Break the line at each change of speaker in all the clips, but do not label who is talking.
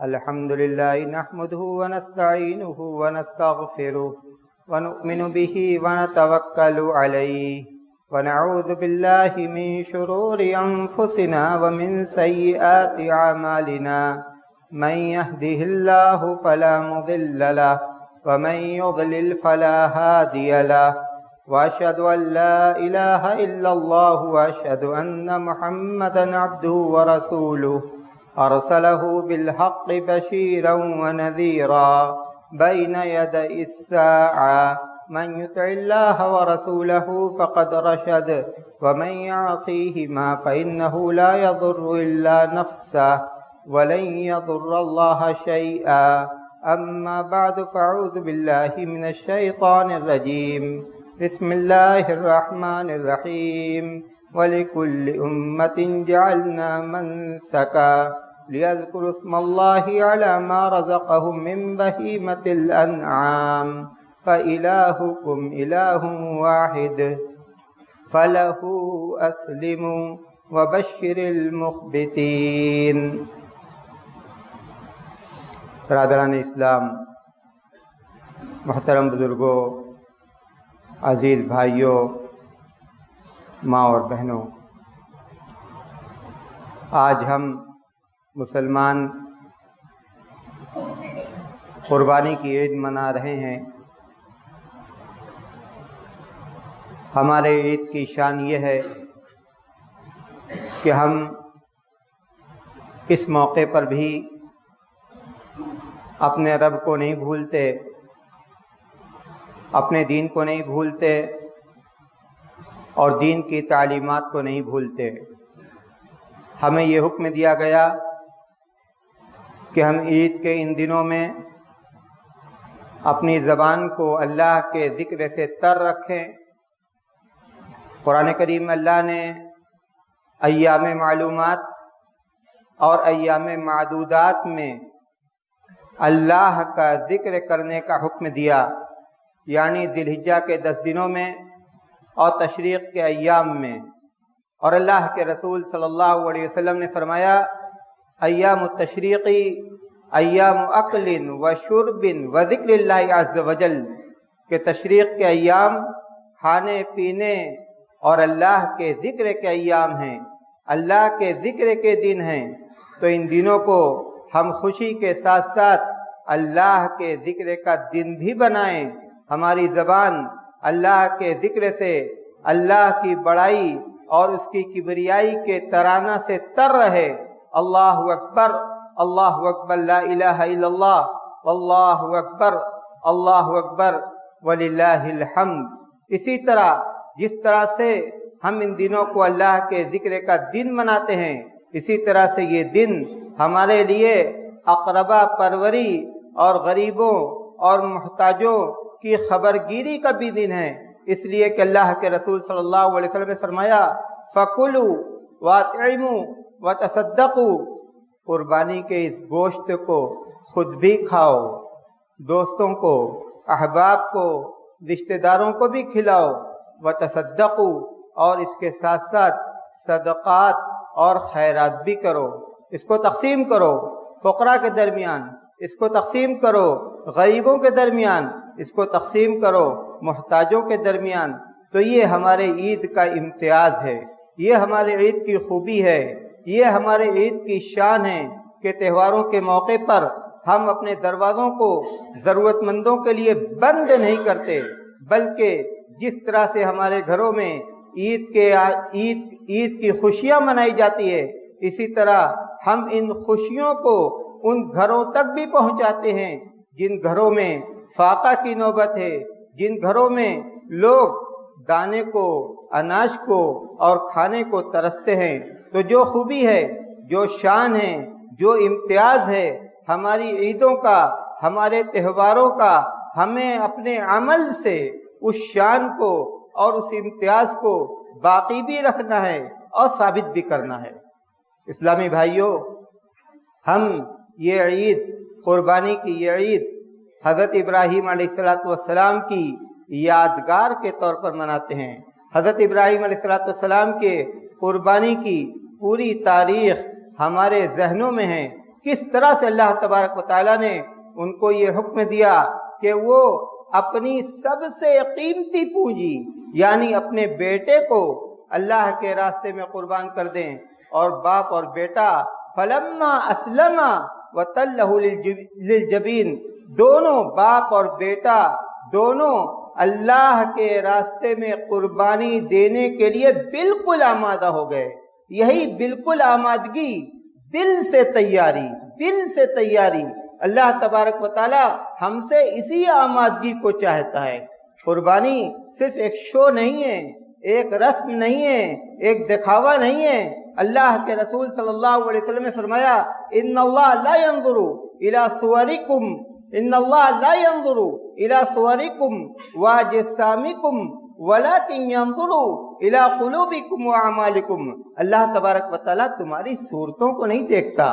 الحمد لله نحمده ونستعينه ونستغفره ونؤمن به ونتوكل عليه ونعوذ بالله من شرور أنفسنا ومن سيئات أعمالنا من يهده الله فلا مضل له ومن يضلل فلا هادي له وأشهد أن لا إله إلا الله وأشهد أن محمدا عبده ورسوله أرسله بالحق بشيرا ونذيرا بين يدي الساعة من يطع الله ورسوله فقد رشد ومن يعصيهما فإنه لا يضر إلا نفسه ولن يضر الله شيئا أما بعد فأعوذ بالله من الشيطان الرجيم بسم الله الرحمن الرحيم وَلِكُلِّ أُمَّةٍ جَعَلْنَا مَنسَكًا لِيَذْكُرُوا اسْمَ اللَّهِ عَلَى مَا رَزَقَهُم مِّن بَهِيمَةِ الْأَنْعَامِ فَإِلَٰهُكُمْ إِلَٰهٌ وَاحِدٌ فَلَهُ أَسْلِمُوا وَبَشِّرِ الْمُخْبِتِينَ۔ برادران اسلام، محترم بزرگوں، عزیز بھائیوں، ماں اور بہنوں، آج ہم مسلمان قربانی کی عید منا رہے ہیں۔ ہمارے عید کی شان یہ ہے کہ ہم اس موقع پر بھی اپنے رب کو نہیں بھولتے، اپنے دین کو نہیں بھولتے اور دین کی تعلیمات کو نہیں بھولتے۔ ہمیں یہ حکم دیا گیا کہ ہم عید کے ان دنوں میں اپنی زبان کو اللہ کے ذکر سے تر رکھیں۔ قرآن کریم میں اللہ نے ایام معلومات اور ایام معدودات میں اللہ کا ذکر کرنے کا حکم دیا، یعنی ذی الحجہ کے 10 دنوں میں اور تشریق کے ایام میں۔ اور اللہ کے رسول صلی اللہ علیہ وسلم نے فرمایا ایام التشریقی ایام اکل و شرب و ذکر اللہ عز وجل، کہ تشریق کے ایام کھانے پینے اور اللہ کے ذکر کے ایام ہیں، اللہ کے ذکر کے دن ہیں۔ تو ان دنوں کو ہم خوشی کے ساتھ ساتھ اللہ کے ذکر کا دن بھی بنائیں۔ ہماری زبان اللہ کے ذکر سے اللہ کی بڑائی اور اس کی کبریائی کے ترانہ سے تر رہے۔ اللہ اکبر، اللہ اکبر، لا الہ الا اللہ، واللہ اکبر، اللہ اکبر وللہ الحمد۔ اسی طرح جس طرح سے ہم ان دنوں کو اللہ کے ذکر کا دن مناتے ہیں، اسی طرح سے یہ دن ہمارے لیے اقربا پروری اور غریبوں اور محتاجوں کی خبرگیری کا بھی دن ہے، اس لیے کہ اللہ کے رسول صلی اللہ علیہ وسلم نے فرمایا فَكُلُوا وَاطْعِمُوا وَتَصَدَّقُوا، قربانی کے اس گوشت کو خود بھی کھاؤ، دوستوں کو، احباب کو، رشتہ داروں کو بھی کھلاؤ، وَتَصَدَّقُوا، اور اس کے ساتھ ساتھ صدقات اور خیرات بھی کرو، اس کو تقسیم کرو فقراء کے درمیان، اس کو تقسیم کرو غریبوں کے درمیان، اس کو تقسیم کرو محتاجوں کے درمیان۔ تو یہ ہمارے عید کا امتیاز ہے، یہ ہمارے عید کی خوبی ہے، یہ ہمارے عید کی شان ہے کہ تہواروں کے موقع پر ہم اپنے دروازوں کو ضرورت مندوں کے لیے بند نہیں کرتے، بلکہ جس طرح سے ہمارے گھروں میں عید کی خوشیاں منائی جاتی ہے، اسی طرح ہم ان خوشیوں کو ان گھروں تک بھی پہنچاتے ہیں جن گھروں میں فاقہ کی نوبت ہے، جن گھروں میں لوگ دانے کو، اناج کو اور کھانے کو ترستے ہیں۔ تو جو خوبی ہے، جو شان ہے، جو امتیاز ہے ہماری عیدوں کا، ہمارے تہواروں کا، ہمیں اپنے عمل سے اس شان کو اور اس امتیاز کو باقی بھی رکھنا ہے اور ثابت بھی کرنا ہے۔ اسلامی بھائیوں، ہم یہ عید، قربانی کی یہ عید حضرت ابراہیم علیہ السلام کی یادگار کے طور پر مناتے ہیں۔ حضرت ابراہیم علیہ السلام کے قربانی کی پوری تاریخ ہمارے ذہنوں میں ہے۔ کس طرح سے اللہ تبارک و تعالیٰ نے ان کو یہ حکم دیا کہ وہ اپنی سب سے قیمتی پونجی یعنی اپنے بیٹے کو اللہ کے راستے میں قربان کر دیں. اور باپ اور بیٹا فلما اسلما وتلہ للجبین، دونوں باپ اور بیٹا دونوں اللہ کے راستے میں قربانی دینے کے لیے بالکل آمادہ ہو گئے. یہی بالکل آمادگی، دل سے تیاری اللہ تبارک و تعالی ہم سے اسی آمادگی کو چاہتا ہے. قربانی صرف ایک شو نہیں ہے، ایک رسم نہیں ہے، ایک دکھاوا نہیں ہے. اللہ کے رسول صلی اللہ علیہ وسلم نے فرمایا ان اللہ لا ينظر الى صورکم، ان اللہ لا ينظر الى صورکم واجسامکم ولکن ينظر الى قلوبکم واعمالکم. اللہ تبارک و تعالیٰ تمہاری صورتوں کو نہیں دیکھتا،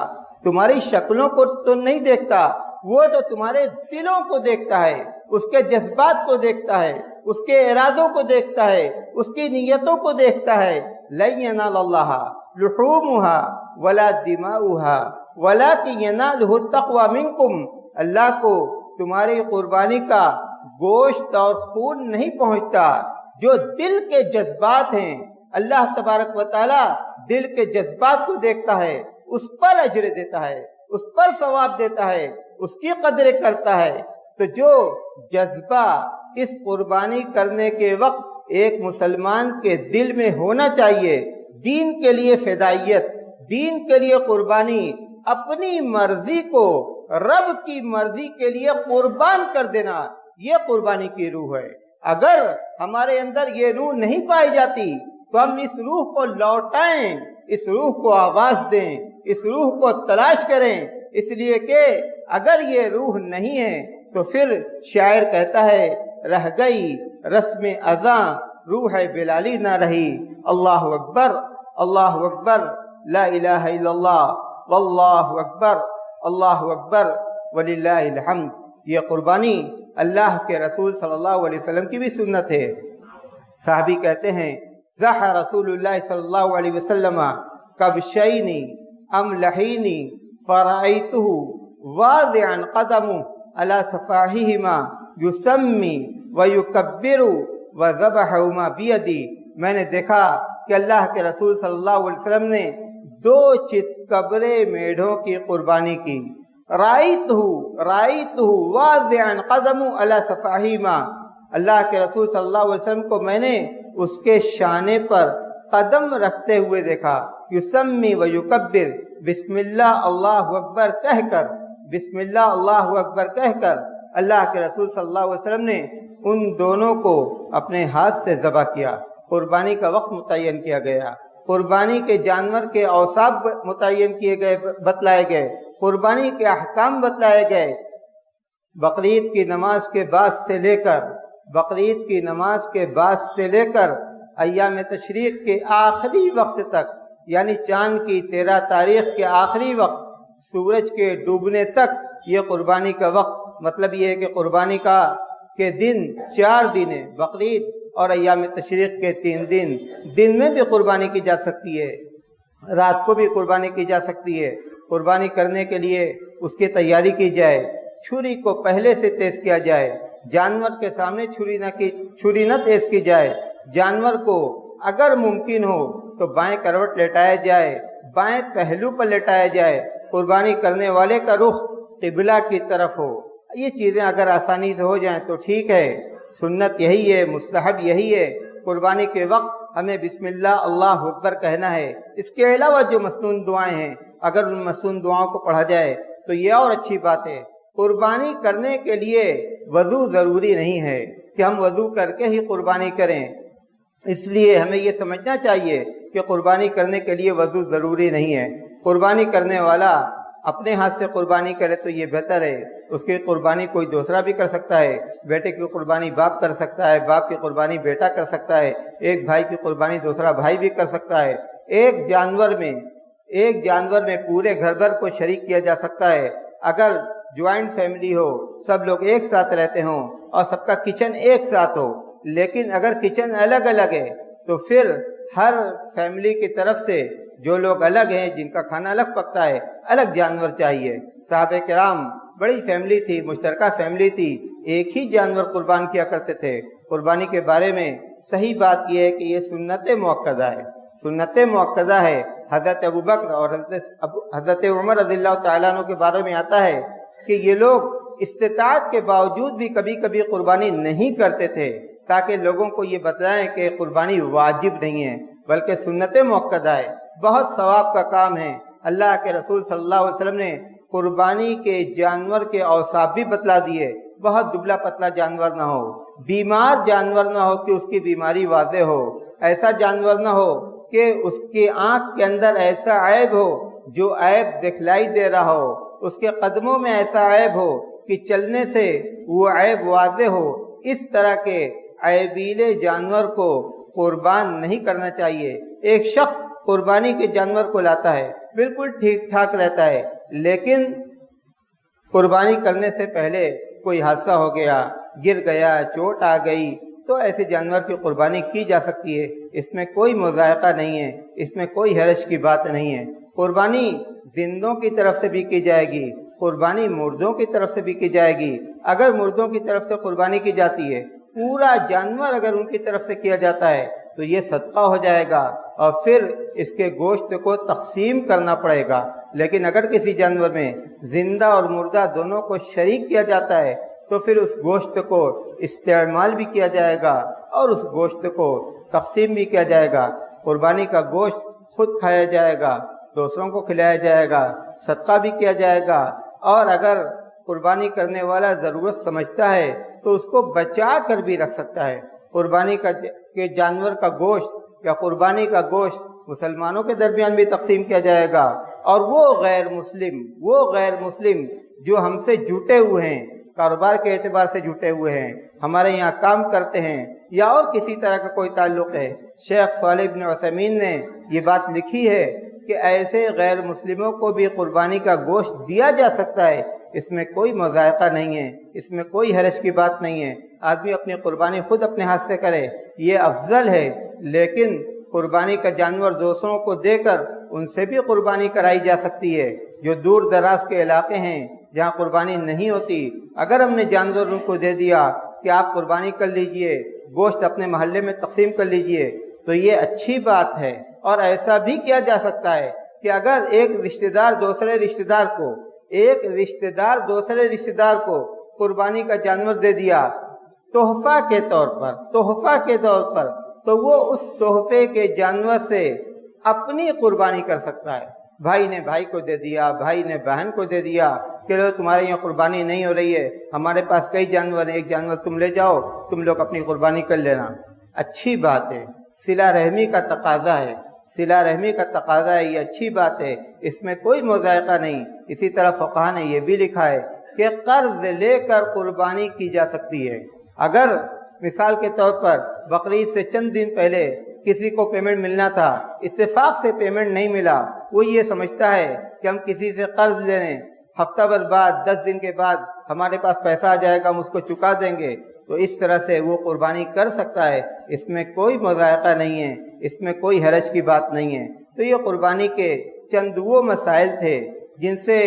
تمہاری شکلوں کو تو نہیں دیکھتا، وہ تو تمہارے دلوں کو دیکھتا ہے، اس کے جذبات کو دیکھتا ہے، اس کے ارادوں کو دیکھتا ہے، اس کی نیتوں کو دیکھتا ہے. لن ینال اللہ لحومها ولا دماؤها ولکن ینالہ التقوی منکم. اللہ کو تمہاری قربانی کا گوشت اور خون نہیں پہنچتا، جو دل کے جذبات ہیں. اللہ تبارک و تعالی دل کے جذبات کو دیکھتا ہے، اس پر اجر دیتا ہے، اس پر ثواب دیتا ہے، اس کی قدر کرتا ہے. تو جو جذبہ اس قربانی کرنے کے وقت ایک مسلمان کے دل میں ہونا چاہیے، دین کے لیے فدائیت، دین کے لیے قربانی، اپنی مرضی کو رب کی مرضی کے لیے قربان کر دینا، یہ قربانی کی روح ہے. اگر ہمارے اندر یہ روح نہیں پائی جاتی تو ہم اس روح کو لوٹائیں، اس روح کو آواز دیں، اس روح کو تلاش کریں. اس لیے کہ اگر یہ روح نہیں ہے تو پھر شاعر کہتا ہے رہ گئی رسم اذاں روح بلالی نہ رہی. اللہ اکبر، اللہ اکبر، لا الہ الا اللہ، واللہ اکبر، اللہ اکبر وللہ الحمد. یہ قربانی اللہ کے رسول صلی اللہ علیہ وسلم کی بھی سنت ہے. صحابی کہتے ہیں ضحى رسول اللہ صلی اللہ علیہ وسلم کبشین املحین فرأیتہ واضعا قدمہ علی صفاحہما یسمی ویکبر وذبحہما بیدی. میں نے دیکھا کہ اللہ کے رسول صلی اللہ علیہ وسلم نے 2 چتکبرے میڑھوں کی قربانی کی. رأیتہ واضعا قدمہ علی صفاحہما، اللہ کے رسول صلی اللہ علیہ وسلم کو میں نے اس کے شانے پر قدم رکھتے ہوئے دیکھا. یسمی و یکبر، بسم اللہ اللہ اکبر کہہ کر، بسم اللہ اللہ اکبر کہہ کر اللہ کے رسول صلی اللہ علیہ وسلم نے ان دونوں کو اپنے ہاتھ سے ذبح کیا. قربانی کا وقت متعین کیا گیا، قربانی کے جانور کے اوصاف متعین کیے گئے، بتلائے گئے، قربانی کے احکام بتلائے گئے. بقرعید کی نماز کے بعد سے لے کر، بقرعید کی نماز کے بعد سے لے کر ایام تشریق کے آخری وقت تک، یعنی چاند کی 13 تاریخ کے آخری وقت، سورج کے ڈوبنے تک یہ قربانی کا وقت. مطلب یہ ہے کہ قربانی کا کے دن 4 دن ہیں، بقرعید اور ایام تشریق کے 3 دن. دن میں بھی قربانی کی جا سکتی ہے، رات کو بھی قربانی کی جا سکتی ہے. قربانی کرنے کے لیے اس کی تیاری کی جائے، چھری کو پہلے سے تیز کیا جائے، جانور کے سامنے چھری نہ تیز کی جائے. جانور کو اگر ممکن ہو تو بائیں کروٹ لٹایا جائے، بائیں پہلو پر لٹایا جائے، قربانی کرنے والے کا رخ قبلہ کی طرف ہو. یہ چیزیں اگر آسانی سے ہو جائیں تو ٹھیک ہے. سنت یہی ہے، مستحب یہی ہے. قربانی کے وقت ہمیں بسم اللہ اللہ اکبر کہنا ہے. اس کے علاوہ جو مسنون دعائیں ہیں اگر ان مسنون دعاؤں کو پڑھا جائے تو یہ اور اچھی بات ہے. قربانی کرنے کے لیے وضو ضروری نہیں ہے کہ ہم وضو کر کے ہی قربانی کریں. اس لیے ہمیں یہ سمجھنا چاہیے کہ قربانی کرنے کے لیے وضو ضروری نہیں ہے. قربانی کرنے والا اپنے ہاتھ سے قربانی کرے تو یہ بہتر ہے. اس کی قربانی کوئی دوسرا بھی کر سکتا ہے. بیٹے کی قربانی باپ کر سکتا ہے، باپ کی قربانی بیٹا کر سکتا ہے، ایک بھائی کی قربانی دوسرا بھائی بھی کر سکتا ہے. ایک جانور میں پورے گھر بھر کو شریک کیا جا سکتا ہے. اگر جوائنٹ فیملی ہو، سب لوگ ایک ساتھ رہتے ہوں اور سب کا کچن ایک ساتھ ہو، لیکن اگر کچن الگ الگ ہے تو پھر ہر فیملی کی طرف سے جو لوگ الگ ہیں، جن کا کھانا الگ پکتا ہے، الگ جانور چاہیے۔ صحابہ کرام بڑی فیملی تھی، مشترکہ فیملی تھی، ایک ہی جانور قربان کیا کرتے تھے۔ قربانی کے بارے میں صحیح بات یہ ہے کہ یہ سنت مؤکدہ ہے، سنت مؤکدہ ہے۔ حضرت ابوبکر اور حضرت عمر رضی اللہ تعالیٰ عنہ کے بارے میں آتا ہے کہ یہ لوگ استطاعت کے باوجود بھی کبھی کبھی قربانی نہیں کرتے تھے، تاکہ لوگوں کو یہ بتائیں کہ قربانی واجب نہیں ہے بلکہ سنت مؤکدہ ہے، بہت ثواب کا کام ہے۔ اللہ کے رسول صلی اللہ علیہ وسلم نے قربانی کے جانور کے اوصاف بھی بتلا دیے۔ بہت دبلا پتلا جانور نہ ہو، بیمار جانور نہ ہو کہ اس کی بیماری واضح ہو، ایسا جانور نہ ہو کہ اس کی آنکھ کے اندر ایسا عیب ہو جو عیب دکھلائی دے رہا ہو، اس کے قدموں میں ایسا عیب ہو کہ چلنے سے وہ عیب واضح ہو۔ اس طرح کے عیبیلے جانور کو قربان نہیں کرنا چاہیے۔ ایک شخص قربانی کے جانور کو لاتا ہے، بالکل ٹھیک ٹھاک رہتا ہے، لیکن قربانی کرنے سے پہلے کوئی حادثہ ہو گیا، گر گیا، چوٹ آ گئی، تو ایسے جانور کی قربانی کی جا سکتی ہے، اس میں کوئی مضائقہ نہیں ہے، اس میں کوئی حرج کی بات نہیں ہے۔ قربانی زندوں کی طرف سے بھی کی جائے گی، قربانی مردوں کی طرف سے بھی کی جائے گی۔ اگر مردوں کی طرف سے قربانی کی جاتی ہے، پورا جانور اگر ان کی طرف سے کیا جاتا ہے تو یہ صدقہ ہو جائے گا اور پھر اس کے گوشت کو تقسیم کرنا پڑے گا۔ لیکن اگر کسی جانور میں زندہ اور مردہ دونوں کو شریک کیا جاتا ہے تو پھر اس گوشت کو استعمال بھی کیا جائے گا اور اس گوشت کو تقسیم بھی کیا جائے گا۔ قربانی کا گوشت خود کھایا جائے گا، دوسروں کو کھلایا جائے گا، صدقہ بھی کیا جائے گا، اور اگر قربانی کرنے والا ضرورت سمجھتا ہے تو اس کو بچا کر بھی رکھ سکتا ہے۔ قربانی کے جانور کا گوشت یا قربانی کا گوشت مسلمانوں کے درمیان بھی تقسیم کیا جائے گا، اور وہ غیر مسلم جو ہم سے جٹے ہوئے ہیں، کاروبار کے اعتبار سے جٹے ہوئے ہیں، ہمارے یہاں کام کرتے ہیں یا اور کسی طرح کا کوئی تعلق ہے، شیخ صالح بن عثیمین نے یہ بات لکھی ہے کہ ایسے غیر مسلموں کو بھی قربانی کا گوشت دیا جا سکتا ہے، اس میں کوئی مضائقہ نہیں ہے، اس میں کوئی حرج کی بات نہیں ہے۔ آدمی اپنی قربانی خود اپنے ہاتھ سے کرے، یہ افضل ہے، لیکن قربانی کا جانور دوسروں کو دے کر ان سے بھی قربانی کرائی جا سکتی ہے۔ جو دور دراز کے علاقے ہیں جہاں قربانی نہیں ہوتی، اگر ہم نے جانوروں کو دے دیا کہ آپ قربانی کر لیجئے، گوشت اپنے محلے میں تقسیم کر لیجئے، تو یہ اچھی بات ہے۔ اور ایسا بھی کیا جا سکتا ہے کہ اگر ایک رشتہ دار دوسرے رشتہ دار کو قربانی کا جانور دے دیا تحفہ کے طور پر، تو وہ اس تحفے کے جانور سے اپنی قربانی کر سکتا ہے۔ بھائی نے بھائی کو دے دیا، بھائی نے بہن کو دے دیا کہ لو تمہارے یہاں قربانی نہیں ہو رہی ہے، ہمارے پاس کئی جانور ہیں، ایک جانور تم لے جاؤ، تم لوگ اپنی قربانی کر لینا۔ اچھی بات ہے، صلہ رحمی کا تقاضا ہے، یہ اچھی بات ہے، اس میں کوئی مضائقہ نہیں۔ اسی طرح فقہا نے یہ بھی لکھا ہے کہ قرض لے کر قربانی کی جا سکتی ہے۔ اگر مثال کے طور پر بقرعید سے چند دن پہلے کسی کو پیمنٹ ملنا تھا، اتفاق سے پیمنٹ نہیں ملا، وہ یہ سمجھتا ہے کہ ہم کسی سے قرض لے لیں، ہفتہ بھر بعد 10 دن کے بعد ہمارے پاس پیسہ آ جائے گا، ہم اس کو چکا دیں گے، تو اس طرح سے وہ قربانی کر سکتا ہے، اس میں کوئی مضائقہ نہیں ہے، اس میں کوئی حرج کی بات نہیں ہے۔ تو یہ قربانی کے چند وہ مسائل تھے جن سے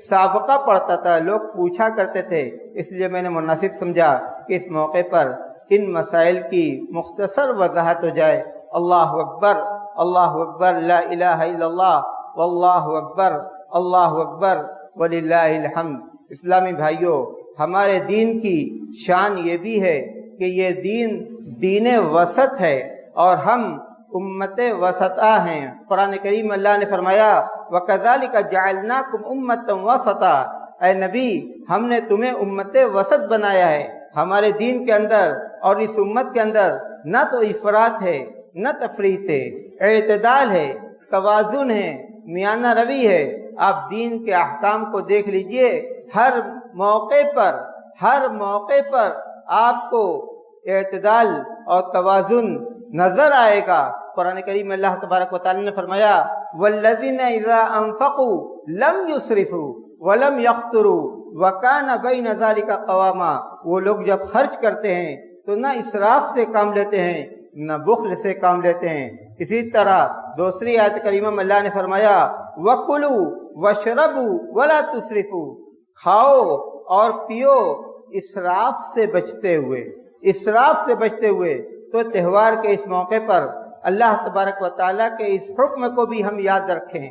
سابقہ پڑتا تھا، لوگ پوچھا کرتے تھے، اس لیے میں نے مناسب سمجھا کہ اس موقع پر ان مسائل کی مختصر وضاحت ہو جائے۔ اللہ اکبر، اللہ اکبر، لا الہ الا اللہ، واللہ اکبر، اللہ اکبر، وللہ الحمد۔ اسلامی بھائیوں، ہمارے دین کی شان یہ بھی ہے کہ یہ دین وسط ہے اور ہم امت وسطا ہیں۔ قرآن کریم اللہ نے فرمایا وَكَذَلِكَ جَعَلْنَاكُمْ أُمَّةً وَسَطًا، اے نبی ہم نے تمہیں امت وسط بنایا ہے۔ ہمارے دین کے اندر اور اس امت کے اندر نہ تو افراط ہے نہ تفریط ہے، اعتدال ہے، توازن ہے، میانہ روی ہے۔ آپ دین کے احکام کو دیکھ لیجئے، ہر موقع پر آپ کو اعتدال اور توازن نظر آئے گا۔ قرآن کریم میں اللہ تبارک و تعالی نے فرمایا والذین اذا انفقوا لم یسرفوا ولم یقتروا وکان بین ذلک قواما، وہ لوگ جب خرچ کرتے ہیں تو نہ اسراف سے کام لیتے ہیں نہ بخل سے کام لیتے ہیں، اسی طرح دوسری آیت کریمہ میں اللہ نے فرمایا وَكُلُوا وَاشْرَبُوا وَلَا تُسْرِفُوا، کھاؤ اور پیو اسراف سے بچتے ہوئے۔ تو تہوار کے اس موقع پر اللہ تبارک و تعالیٰ کے اس حکم کو بھی ہم یاد رکھیں،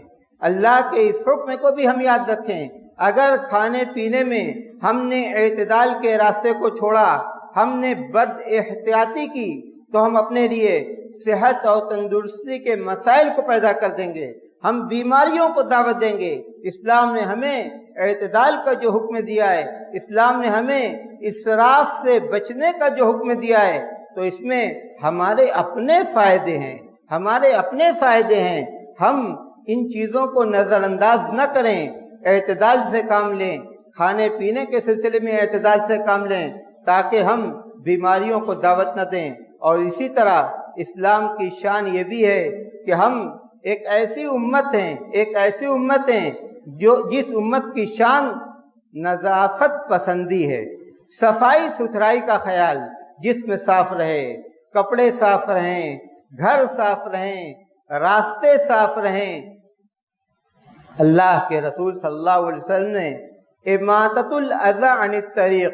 اگر کھانے پینے میں ہم نے اعتدال کے راستے کو چھوڑا، ہم نے بد احتیاطی کی، تو ہم اپنے لیے صحت اور تندرستی کے مسائل کو پیدا کر دیں گے، ہم بیماریوں کو دعوت دیں گے۔ اسلام نے ہمیں اعتدال کا جو حکم دیا ہے، اسلام نے ہمیں اسراف سے بچنے کا جو حکم دیا ہے، تو اس میں ہمارے اپنے فائدے ہیں، ہم ان چیزوں کو نظر انداز نہ کریں، اعتدال سے کام لیں، کھانے پینے کے سلسلے میں اعتدال سے کام لیں، تاکہ ہم بیماریوں کو دعوت نہ دیں۔ اور اسی طرح اسلام کی شان یہ بھی ہے کہ ہم ایک ایسی امت ہیں جو جس امت کی شان نظافت پسندی ہے، صفائی ستھرائی کا خیال، جسم صاف رہے، کپڑے صاف رہیں، گھر صاف رہیں، راستے صاف رہیں۔ اللہ کے رسول صلی اللہ علیہ وسلم نے اماطۃ الاذی عن الطریق،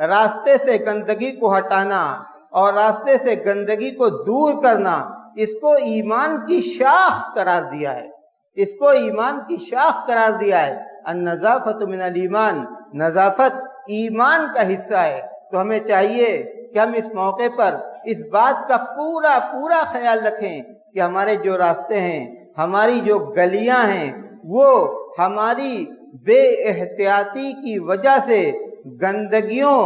راستے سے گندگی کو ہٹانا اور راستے سے گندگی کو دور کرنا، اس کو ایمان کی شاخ قرار دیا ہے، النظافۃ من الایمان، نظافت ایمان کا حصہ ہے۔ تو ہمیں چاہیے کہ ہم اس موقع پر اس بات کا پورا خیال رکھیں کہ ہمارے جو راستے ہیں، ہماری جو گلیاں ہیں، وہ ہماری بے احتیاطی کی وجہ سے گندگیوں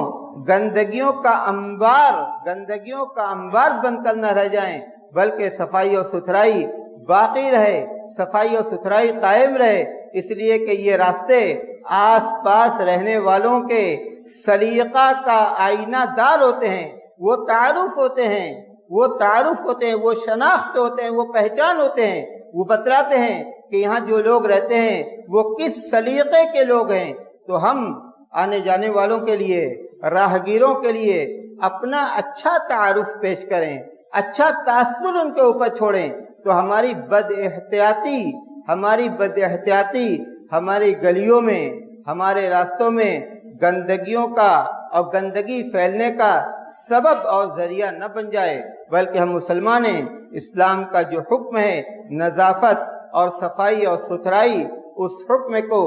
کا انبار بن کر نہ رہ جائیں، بلکہ صفائی اور ستھرائی باقی رہے، صفائی اور ستھرائی قائم رہے، اس لیے کہ یہ راستے آس پاس رہنے والوں کے سلیقہ کا آئینہ دار ہوتے ہیں، وہ تعارف ہوتے ہیں، وہ شناخت ہوتے ہیں، وہ پہچان ہوتے ہیں، وہ بتلاتے ہیں کہ یہاں جو لوگ رہتے ہیں وہ کس سلیقے کے لوگ ہیں۔ تو ہم آنے جانے والوں کے لیے، راہگیروں کے لیے اپنا اچھا تعارف پیش کریں، اچھا تاثر ان کے اوپر چھوڑیں، تو ہماری بد احتیاطی ہماری گلیوں میں، ہمارے راستوں میں گندگیوں کا اور گندگی پھیلنے کا سبب اور ذریعہ نہ بن جائے، بلکہ ہم مسلمان ہیں، اسلام کا جو حکم ہے نظافت اور صفائی اور ستھرائی، اس حکم کو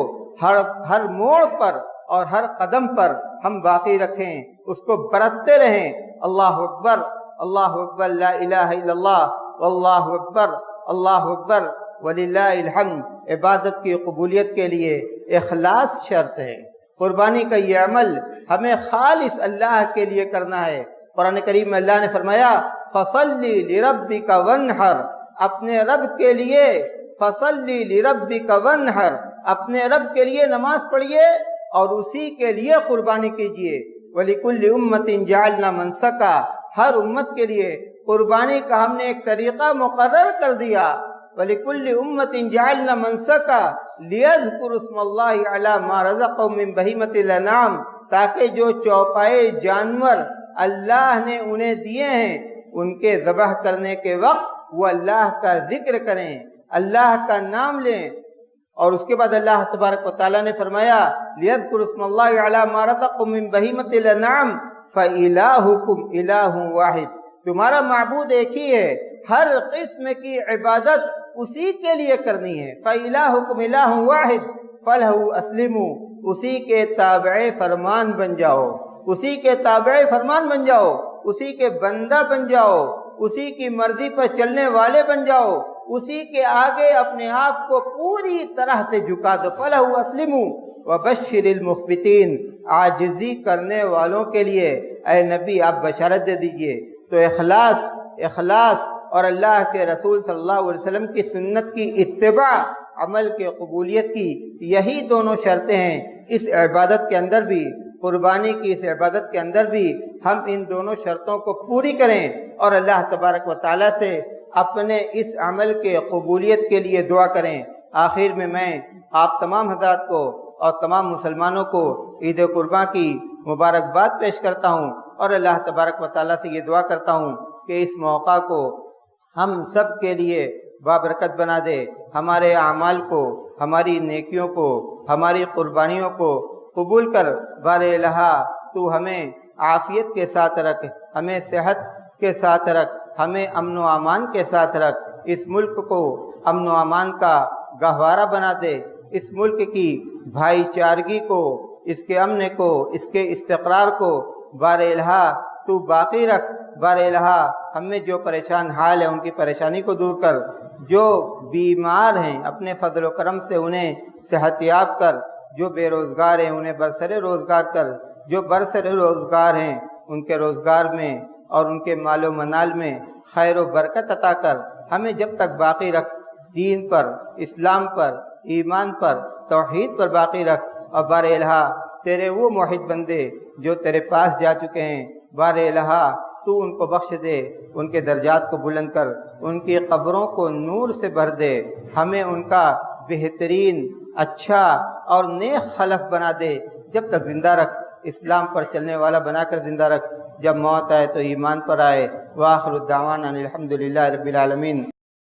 ہر موڑ پر اور ہر قدم پر ہم باقی رکھیں، اس کو برتتے رہیں۔ اللہ اکبر، اللہ اکبر، لا الہ الا اللہ، واللہ اکبر، اللہ اکبر، وللہ الحمد۔ عبادت کی قبولیت کے لیے اخلاص شرط ہے۔ قربانی کا یہ عمل ہمیں خالص اللہ کے لیے کرنا ہے۔ قرآن کریم میں اللہ نے فرمایا فَصَلِّ لِرَبِّكَ وَانْحَرْ، اپنے رب کے لیے، فَصَلِّ لِرَبِّكَ وَانْحَرْ، اپنے رب کے لیے نماز پڑھیے اور اسی کے لیے قربانی کیجیے۔ وَلِكُلِّ أُمَّةٍ جَعَلْنَا مَنْسَكًا، ہر امت کے لیے قربانی کا ہم نے ایک طریقہ مقرر کر دیا۔ وَلِكُلِّ أُمَّةٍ جَعَلْنَا مَنْسَكًا لِيَذْكُرُوا اسْمَ اللَّهِ عَلَى مَا رَزَقَهُم مِّن بَهِيمَةِ الْأَنْعَامِ، تاکہ جو چوپائے جانور اللہ نے انہیں دیے ہیں ان کے ذبح کرنے کے وقت وہ اللہ کا ذکر کریں، اللہ کا نام لیں۔ اور اس کے بعد اللہ تبارک و تعالیٰ نے فرمایا لِيَذْكُرُوا اسْمَ اللَّهِ عَلَى مَا رَزَقَهُم مِّن بَهِيمَةِ الْأَنْعَامِ فَإِلَٰهُكُمْ إِلَٰهٌ وَاحِدٌ، تمہارا معبود ایک ہی ہے، ہر قسم کی عبادت اسی کے لیے کرنی ہے۔ فَإِلَٰهُكُمْ إِلَٰهٌ وَاحِدٌ فَلَهُ أَسْلِمُوا، اسی کے تابع فرمان بن جاؤ، اسی کے تابع فرمان بن جاؤ، اسی کے بندہ بن جاؤ، اسی کی مرضی پر چلنے والے بن جاؤ، اسی کے آگے اپنے آپ کو پوری طرح سے جھکا دو۔ فَلَهُ أَسْلِمُوا وَبَشِّرِ الْمُخْبِتِينَ، عاجزی کرنے والوں کے لیے اے نبی آپ بشارت دے دیجئے۔ تو اخلاص اور اللہ کے رسول صلی اللہ علیہ وسلم کی سنت کی اتباع، عمل کے قبولیت کی یہی دونوں شرطیں ہیں۔ اس عبادت کے اندر بھی، قربانی کی اس عبادت کے اندر بھی ہم ان دونوں شرطوں کو پوری کریں اور اللہ تبارک و تعالیٰ سے اپنے اس عمل کے قبولیت کے لیے دعا کریں۔ آخر میں آپ تمام حضرات کو اور تمام مسلمانوں کو عید قرباں کی مبارکباد پیش کرتا ہوں اور اللہ تبارک و تعالیٰ سے یہ دعا کرتا ہوں کہ اس موقع کو ہم سب کے لیے بابرکت بنا دے، ہمارے اعمال کو، ہماری نیکیوں کو، ہماری قربانیوں کو قبول کر۔ بار الہ تو ہمیں عافیت کے ساتھ رکھ، ہمیں صحت کے ساتھ رکھ، ہمیں امن و امان کے ساتھ رکھ، اس ملک کو امن و امان کا گہوارہ بنا دے، اس ملک کی بھائی چارگی کو، اس کے امن کو، اس کے استقرار کو بار الہ تو باقی رکھ۔ بار الہ ہم میں جو پریشان حال ہیں ان کی پریشانی کو دور کر، جو بیمار ہیں اپنے فضل و کرم سے انہیں صحت یاب کر، جو بے روزگار ہیں انہیں برسر روزگار کر، جو برسر روزگار ہیں ان کے روزگار میں اور ان کے مال و منال میں خیر و برکت عطا کر۔ ہمیں جب تک باقی رکھ، دین پر، اسلام پر، ایمان پر، توحید پر باقی رکھ۔ اور بار الہ تیرے وہ موحد بندے جو تیرے پاس جا چکے ہیں، بار الہ تو ان کو بخش دے، ان کے درجات کو بلند کر، ان کی قبروں کو نور سے بھر دے، ہمیں ان کا بہترین، اچھا اور نیک خلف بنا دے۔ جب تک زندہ رکھ، اسلام پر چلنے والا بنا کر زندہ رکھ، جب موت آئے تو ایمان پر آئے۔ وآخر الدعوانا الحمدللہ رب العالمین۔